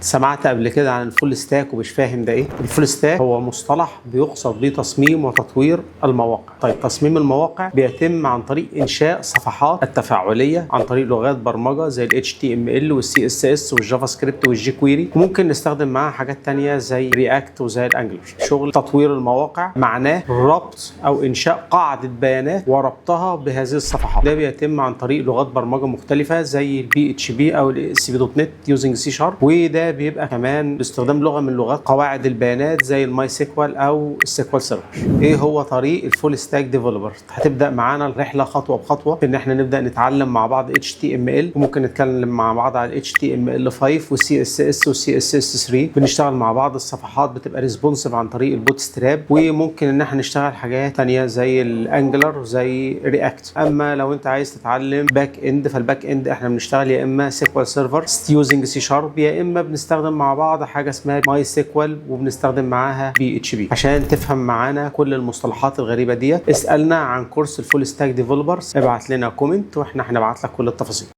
سمعت قبل كده عن الفول ستاك ومش فاهم ده ايه؟ الفول ستاك هو مصطلح بيقصد بيه تصميم وتطوير المواقع. طيب تصميم المواقع بيتم عن طريق انشاء صفحات التفاعليه عن طريق لغات برمجه زي ال HTML وال CSS والجافا سكريبت والجي كويري، وممكن نستخدم معاها حاجات تانية زي رياكت وزي الانجلر. شغل تطوير المواقع معناه ربط او انشاء قاعده بيانات وربطها بهذه الصفحات. ده بيتم عن طريق لغات برمجه مختلفه زي ال PHP او ال ASP.NET using C#، وده بيبقى كمان باستخدام لغه من لغات قواعد البيانات زي الماي سيكوال او السيكوال سيرفر. ايه هو طريق الفول ستاك ديفلوبر؟ هتبدا معانا الرحله خطوه بخطوه في ان احنا نبدا نتعلم مع بعض HTML، وممكن نتكلم مع بعض على HTML5 والCSS والCSS3. بنشتغل مع بعض الصفحات بتبقى ريسبونسيف عن طريق البوت ستراب، وممكن ان احنا نشتغل حاجات ثانيه زي الانجلر زي رياكت. اما لو انت عايز تتعلم باك اند، فالباك اند احنا بنشتغل يا اما سيكوال سيرفر يوزنج C#، يا اما بنستخدم مع بعض حاجه اسمها ماي سيكوال وبنستخدم معاها PHP. عشان تفهم معانا كل المصطلحات الغريبه ديت، اسالنا عن كورس الفول ستاك ديفلوبرز، ابعت لنا كومنت واحنا هنبعت لك كل التفاصيل.